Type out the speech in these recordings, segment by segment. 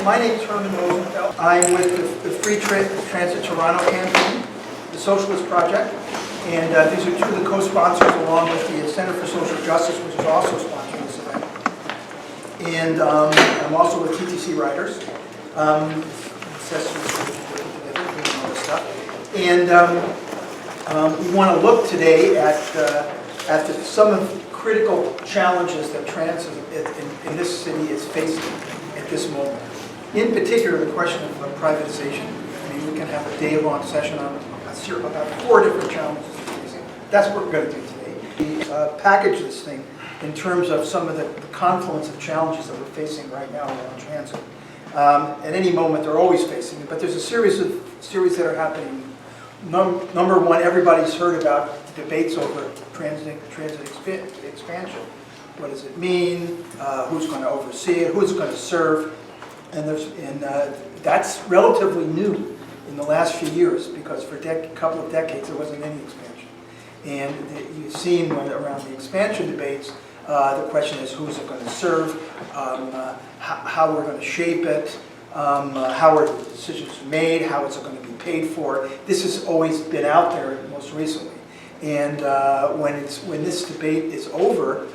My name is Herman Rosenfeld. I'm with the Free Transit Toronto campaign, the Socialist Project, and these are two of the co-sponsors along with the Center for Social Justice, which is also sponsoring this event. And I'm also with TTCriders. And we want to look today at some of the critical challenges that transit in this city is facing at this moment. In particular, the question of privatization. I mean, we can have a day-long session on about 4 different challenges we're facing. That's what we're going to do today. We package this thing in terms of some of the confluence of challenges that we're facing right now around transit. At any moment, they're always facing it, but there's a series that are happening. Number one, everybody's heard about debates over transit expansion. What does it mean? Who's going to oversee it? Who's going to serve? And that's relatively new in the last few years, because for a couple of decades there wasn't any expansion. And you've seen around the expansion debates, the question is who's it going to serve, how we're going to shape it, how are the decisions made, how is it going to be paid for. This has always been out there most recently. And when this debate is over,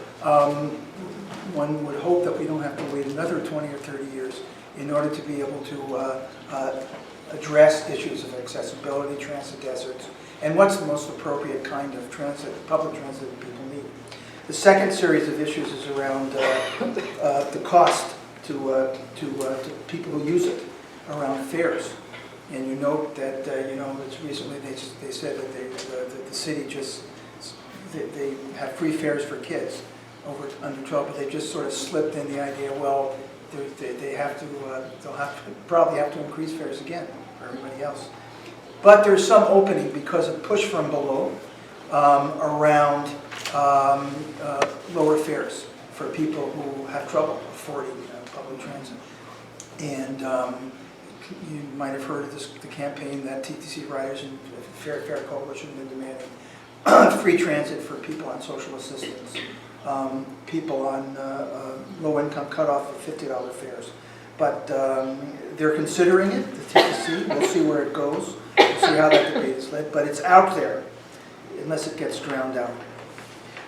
one would hope that we don't have to wait another 20 or 30 years in order to be able to address issues of accessibility, transit deserts, and what's the most appropriate kind of transit, public transit that people need. The second series of issues is around the cost to people who use it, around fares. And you note that it's recently they said that the city they have free fares for kids under 12, but they just sort of slipped in the idea, well, they'll probably have to increase fares again for everybody else. But there's some opening because of push from below around lower fares for people who have trouble affording public transit. And you might have heard of the campaign that TTCriders and Fair Coalition have been demanding free transit for people on social assistance, people on low-income cutoff of $50 fares. But they're considering it, the TTC. We'll see where it goes. We'll see how that debate is led. But it's out there, unless it gets drowned out.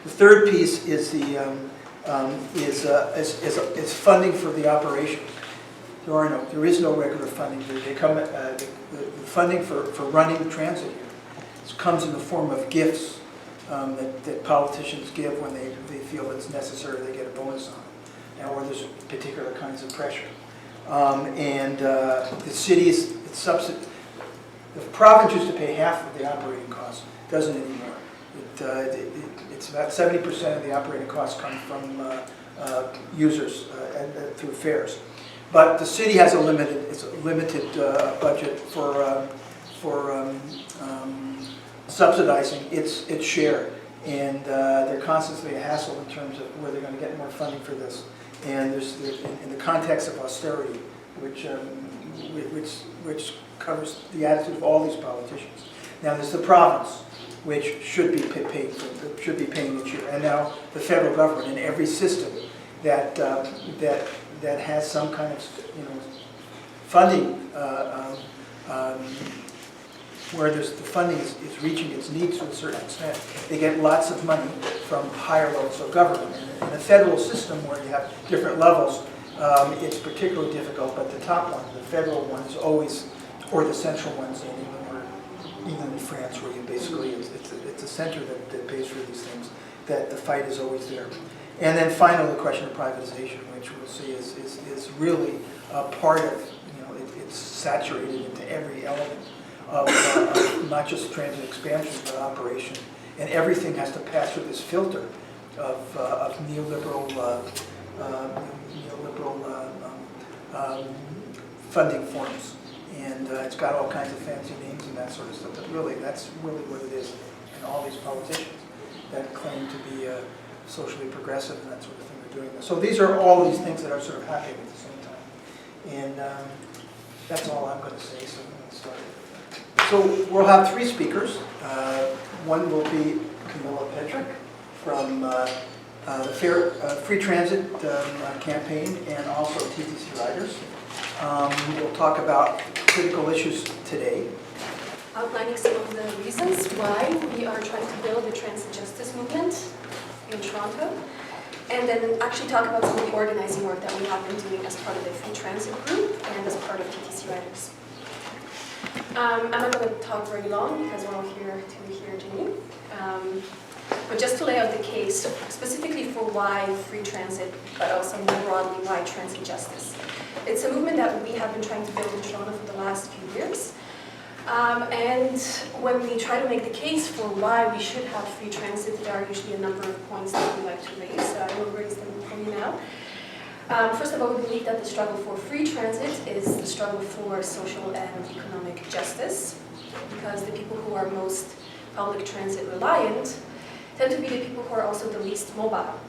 The third piece is is funding for the operation. There is no regular funding. The funding for running transit here comes in the form of gifts that politicians give when they feel it's necessary. They get a bonus on it, or there's particular kinds of pressure. The city the province used to pay half of the operating costs. Doesn't anymore. It's about 70% of the operating costs come from users through fares. But the city has a limited budget for subsidizing its share, and they're constantly a hassle in terms of where they're going to get more funding for this. And there's in the context of austerity, which covers the attitude of all these politicians. Now there's the province, which should be paying each year, and now the federal government, and every system that has some kind of funding where the funding is reaching its needs to a certain extent. They get lots of money from higher levels of government. And in a federal system where you have different levels, it's particularly difficult, but the top one, the federal one, is always, or the central ones in England or even in France, where you basically, it's a center that pays for these things, that the fight is always there. And then finally, the question of privatization, which we'll see is really a part of, it's saturated into every element of not just transit expansion, but operation. And everything has to pass through this filter of neoliberal funding forms. And it's got all kinds of fancy names and that sort of stuff, but really, that's really what it is. And all these politicians that claim to be socially progressive and that sort of thing are doing this. So these are all these things that are sort of happening at the same time. And that's all I'm going to say, so I'm going to start. So we'll have 3 speakers. One will be Kamilla from the Free Transit campaign and also TTCriders. We'll talk about critical issues today. Outlining some of the reasons why we are trying to build a transit justice movement in Toronto, and then actually talk about some of the organizing work that we have been doing as part of the Free Transit Group and as part of TTCriders. I'm not going to talk very long because we're all here to hear Jenny. But just to lay out the case, specifically for why free transit, but also more broadly why transit justice. It's a movement that we have been trying to build in Toronto for the last few years. And when we try to make the case for why we should have free transit, there are usually a number of points that we like to raise. So I will raise them for you now. First of all, we believe that the struggle for free transit is the struggle for social and economic justice, because the people who are most public transit reliant tend to be the people who are also the least mobile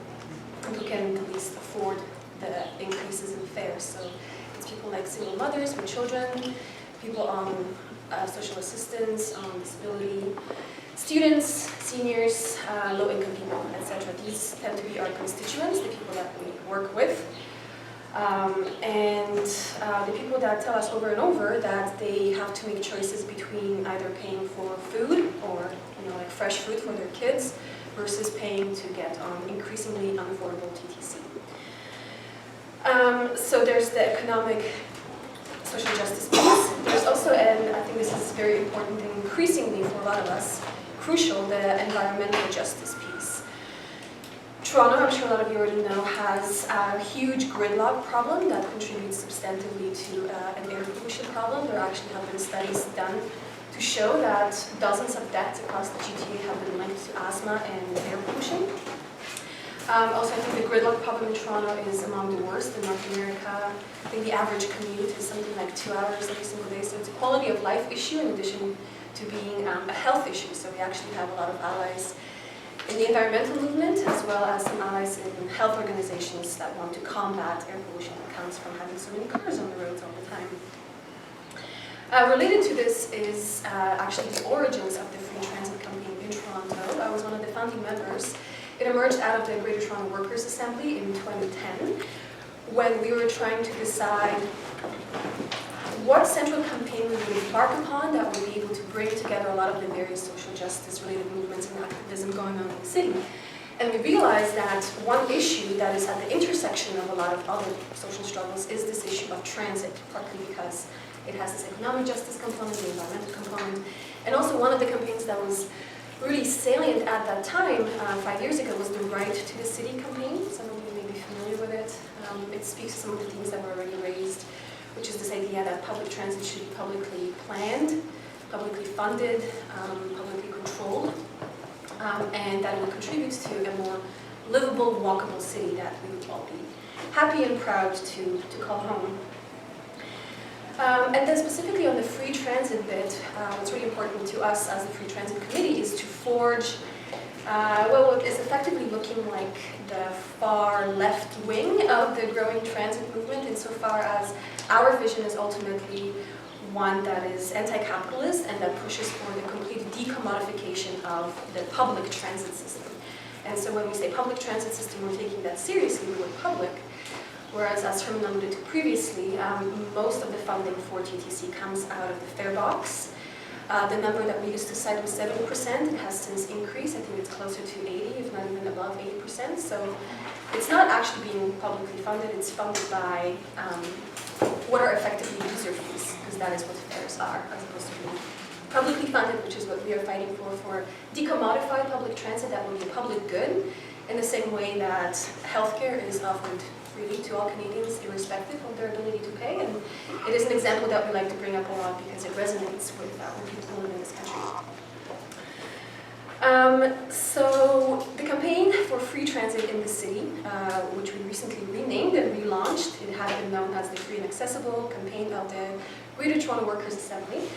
and who can the least afford the increases in fares. So it's people like single mothers with children, people on social assistance, on disability, students, seniors, low-income people, etc. These tend to be our constituents, the people that we work with. And the people that tell us over and over that they have to make choices between either paying for food or like fresh food for their kids versus paying to get on increasingly unaffordable TTC. So there's the economic social justice piece. There's also, and I think this is very important and increasingly for a lot of us, crucial, the environmental justice piece. Toronto, I'm sure a lot of you already know, has a huge gridlock problem that contributes substantively to an air pollution problem. There actually have been studies done to show that dozens of deaths across the GTA have been linked to asthma and air pollution. Also, I think the gridlock problem in Toronto is among the worst in North America. I think the average commute is something like 2 hours every single day, so it's a quality of life issue in addition to being a health issue. So we actually have a lot of allies in the environmental movement, as well as some allies in health organizations that want to combat air pollution that comes from having so many cars on the roads all the time. Related to this is actually the origins of the Free Transit campaign in Toronto. I was one of the founding members. It emerged out of the Greater Toronto Workers' Assembly in 2010, when we were trying to decide what central campaign we would embark upon that would be able to bring together a lot of the various social justice-related movements and activism going on in the city. And we realized that one issue that is at the intersection of a lot of other social struggles is this issue of transit, partly because it has this economic justice component, the environmental component, and also one of the campaigns that was really salient at that time, 5 years ago, was the Right to the City campaign. Some of you may be familiar with it. It speaks to some of the themes that were already raised, which is this idea that public transit should be publicly planned, publicly funded, publicly controlled, and that it will contribute to a more livable, walkable city that we would all be happy and proud to call home. And then specifically on the free transit bit, what's really important to us as the Free Transit Committee is to forge, what is effectively looking like the far left wing of the growing transit movement, insofar as our vision is ultimately one that is anti-capitalist and that pushes for the complete decommodification of the public transit system. And so when we say public transit system, we're taking that seriously, the word public. Whereas, as Herman alluded to previously, most of the funding for TTC comes out of the fare box. The number that we used to cite was 70%. It has since increased. I think it's closer to 80, if not even above 80%. So it's not actually being publicly funded. It's funded by what are effectively user fees, because that is what fares are, as opposed to being publicly funded, which is what we are fighting for decommodified public transit that will be a public good, in the same way that healthcare is offered freely to all Canadians, irrespective of their ability to pay. And it is an example that we like to bring up a lot because it resonates with people who live in this country. So the campaign for free transit in the city, which we recently renamed and relaunched, it had been known as the Free and Accessible campaign of the Greater Toronto Workers' Assembly.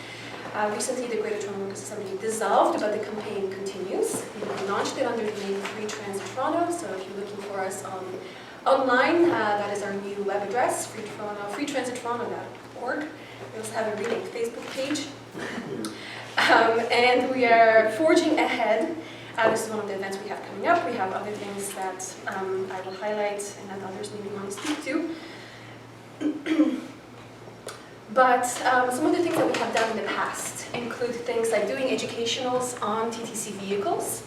Recently, the Greater Toronto Workers' Assembly dissolved, but the campaign continues. We launched it under the name Free Transit Toronto, so if you're looking for us online, that is our new web address, freetransittoronto.org. We also have a renamed Facebook page. And we are forging ahead. This is one of the events we have coming up. We have other things that I will highlight and that others maybe want to speak to. But some of the things that we have done in the past include things like doing educationals on TTC vehicles,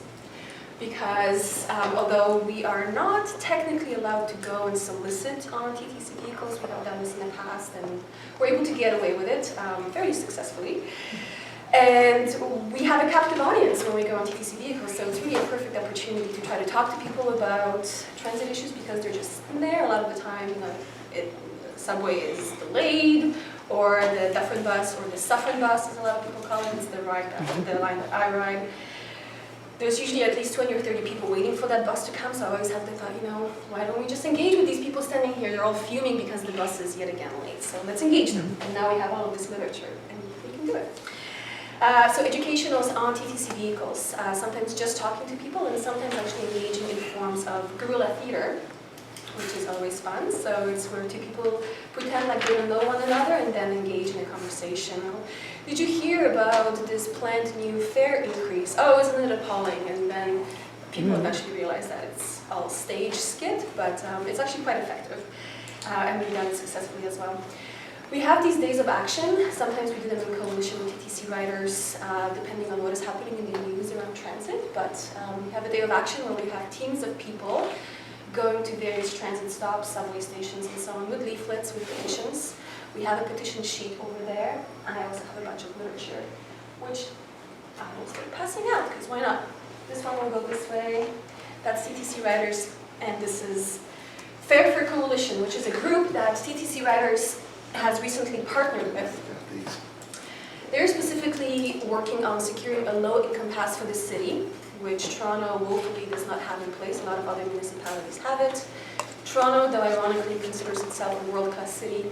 because although we are not technically allowed to go and solicit on TTC vehicles, we have done this in the past and we're able to get away with it very successfully. And we have a captive audience when we go on TTC vehicles, so it's really a perfect opportunity to try to talk to people about transit issues because they're just in there. A lot of the time, the subway is delayed, or the Dufferin bus, or the Suffern bus, as a lot of people call it. It's the line that I ride. There's usually at least 20 or 30 people waiting for that bus to come, so I always have the thought, why don't we just engage with these people standing here? They're all fuming because the bus is yet again late, so let's engage them. And now we have all of this literature, and we can do it. So educationals on TTC vehicles, sometimes just talking to people, and sometimes actually engaging in forms of guerrilla theater, which is always fun. So it's where two people pretend like they don't know one another and then engage in a conversation. Did you hear about this planned new fare increase? Oh, isn't it appalling? And then people eventually realize that it's all stage skit, but it's actually quite effective. And we've done it successfully as well. We have these days of action. Sometimes we do them in coalition with TTCriders, depending on what is happening in the news around transit. But we have a day of action where we have teams of people going to various transit stops, subway stations, and so on, with leaflets, with petitions. We have a petition sheet over there, and I also have a bunch of literature, which I will start passing out, because why not? This one will go this way. That's TTCriders, and this is Fair for Coalition, which is a group that TTCriders has recently partnered with. They're specifically working on securing a low-income pass for the city, which Toronto woefully does not have in place. A lot of other municipalities have it. Toronto, though ironically considers itself a world-class city,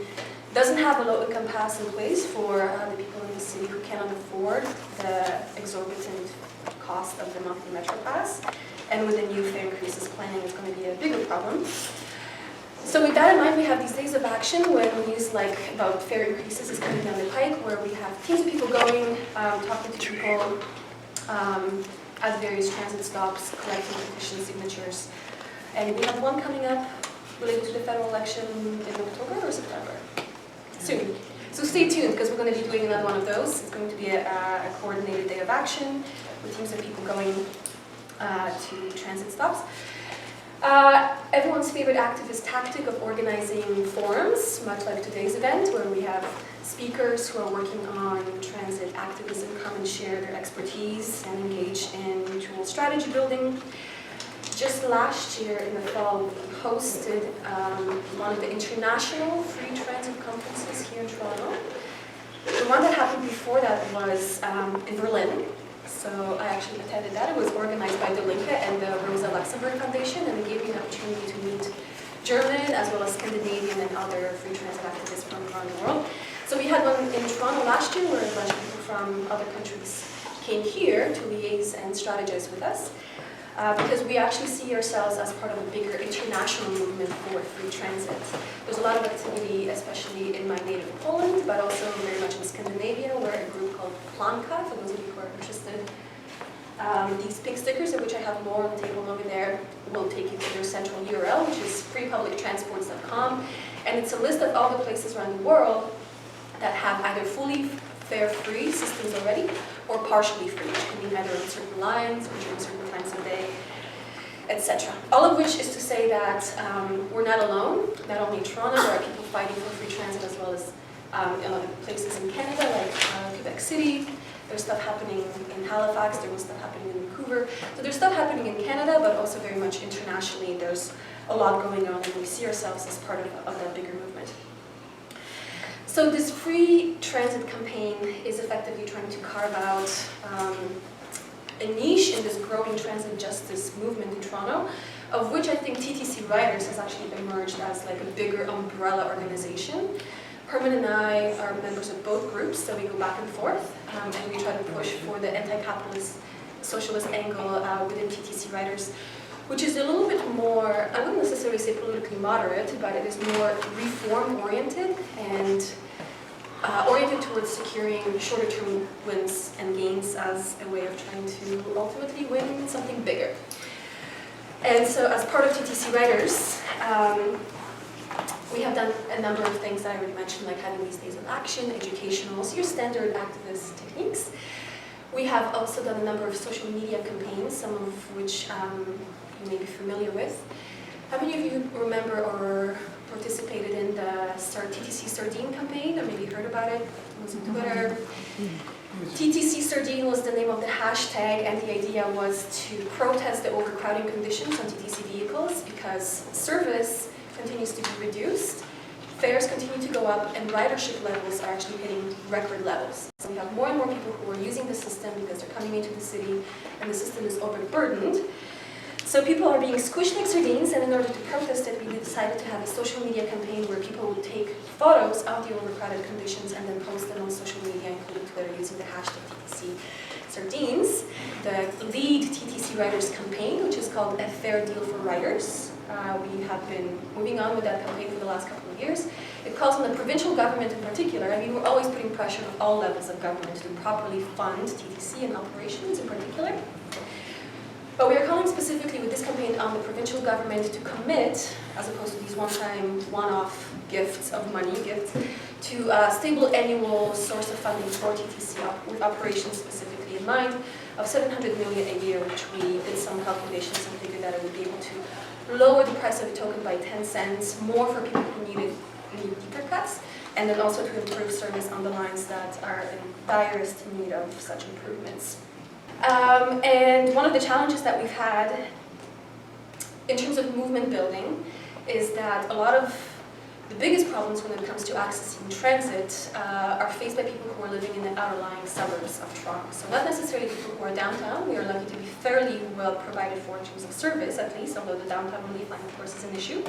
doesn't have a low-income pass in place for the people in the city who cannot afford the exorbitant cost of the monthly Metro Pass. And with the new fare increases planning, it's going to be a bigger problem. So with that in mind, we have these days of action where news about fare increases is coming down the pike, where we have teams of people going, talking to people at various transit stops, collecting petition signatures. And we have one coming up related to the federal election in October or September? Soon. So stay tuned, because we're going to be doing another one of those. It's going to be a coordinated day of action with teams of people going to transit stops. Everyone's favorite activist tactic of organizing forums, much like today's event, where we have speakers who are working on transit activism come and share their expertise and engage in mutual strategy building. Just last year in the fall, we hosted one of the international free transit conferences here in Toronto. The one that happened before that was in Berlin. So I actually attended that. It was organized by the Linke and the Rosa Luxemburg Foundation, and it gave me an opportunity to meet German as well as Scandinavian and other free transit activists from around the world. So we had one in Toronto last year where a bunch of people from other countries came here to liaise and strategize with us, because we actually see ourselves as part of a bigger international movement for free transit. There's a lot of activity, especially in my native Poland, but also very much in Scandinavia, where a group called Planka, for those of you who are interested, these pink stickers, of which I have more on the table over there, will take you to their central URL, which is freepublictransports.com, and it's a list of all the places around the world that have either fully fare-free systems already, or partially free, which can be either on certain lines, or during certain times of day, etc. All of which is to say that we're not alone. Not only in Toronto, there are people fighting for free transit, as well as in other places in Canada, like Quebec City. There's stuff happening in Halifax, there was stuff happening in Vancouver. So there's stuff happening in Canada, but also very much internationally. There's a lot going on, and we see ourselves as part of that bigger movement. So this free transit campaign is effectively trying to carve out a niche in this growing transit justice movement in Toronto, of which I think TTCriders has actually emerged as like a bigger umbrella organization. Herman and I are members of both groups, so we go back and forth, and we try to push for the anti-capitalist socialist angle within TTCriders, which is a little bit more, I wouldn't necessarily say politically moderate, but it is more reform-oriented and oriented towards securing shorter-term wins and gains as a way of trying to ultimately win something bigger. And so as part of TTCriders, we have done a number of things that I already mentioned, like having these days of action, educational, so your standard activist techniques. We have also done a number of social media campaigns, some of which you may be familiar with. How many of you remember or participated in the TTC Sardine campaign, or maybe heard about it? It was on Twitter. TTC Sardine was the name of the hashtag, and the idea was to protest the overcrowding conditions on TTC vehicles because service continues to be reduced, fares continue to go up, and ridership levels are actually hitting record levels. So we have more and more people who are using the system because they're coming into the city and the system is overburdened. So people are being squished like sardines, and in order to protest it, we decided to have a social media campaign where people would take photos of the overcrowded conditions and then post them on social media, including Twitter, using the hashtag TTC Sardines. The lead TTCriders campaign, which is called A Fair Deal for Riders. We have been moving on with that campaign for the last couple of years. It calls on the provincial government in particular. I mean, we're always putting pressure on all levels of government to properly fund TTC and operations in particular. But we are calling specifically with this campaign on the provincial government to commit, as opposed to these one-time, one-off gifts of money, to a stable annual source of funding for TTC with operations specifically in mind of 700 million a year, which we did some calculations and figured that it would be able to lower the price of a token by 10 cents, more for people who need deeper cuts, and then also to improve service on the lines that are in direst need of such improvements. And one of the challenges that we've had in terms of movement building is that a lot of the biggest problems when it comes to accessing transit are faced by people who are living in the outlying suburbs of Toronto. So not necessarily people who are downtown. We are lucky to be fairly well provided for in terms of service, at least, although the downtown relief line, of course, is an issue.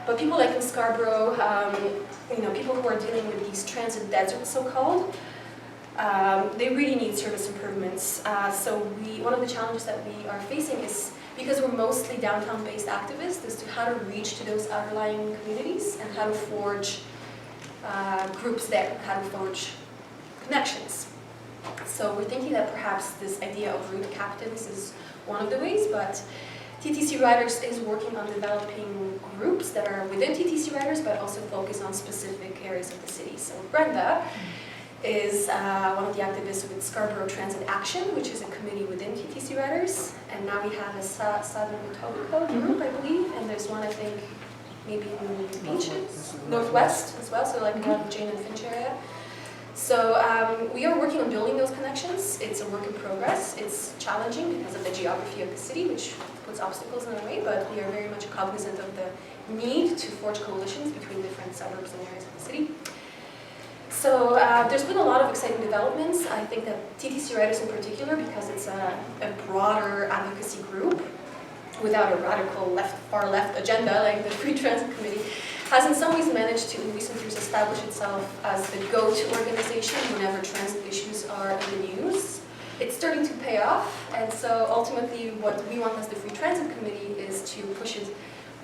But people like in Scarborough, people who are dealing with these transit deserts, so-called, they really need service improvements. So one of the challenges that we are facing is, because we're mostly downtown-based activists, is to how to reach to those underlying communities and how to forge groups there, how to forge connections. So we're thinking that perhaps this idea of route captains is one of the ways, but TTCriders is working on developing groups that are within TTCriders, but also focus on specific areas of the city. So Brenda is one of the activists with Scarborough Transit Action, which is a committee within TTCriders. And now we have a Southern Etobicoke group, I believe, and there's one, I think, maybe in the beaches, Northwest as well, so like Jane and Finch area. So we are working on building those connections. It's a work in progress. It's challenging because of the geography of the city, which puts obstacles in our way, but we are very much cognizant of the need to forge coalitions between different suburbs and areas of the city. So there's been a lot of exciting developments. I think that TTCriders in particular, because it's a broader advocacy group without a radical far left agenda like the Free Transit Committee, has in some ways managed to, in recent years, establish itself as the go-to organization whenever transit issues are in the news. It's starting to pay off, and so ultimately what we want as the Free Transit Committee is to push it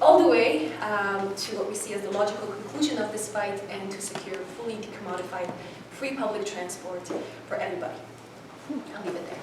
all the way to what we see as the logical conclusion of this fight and to secure fully decommodified free public transport for everybody. I'll leave it there.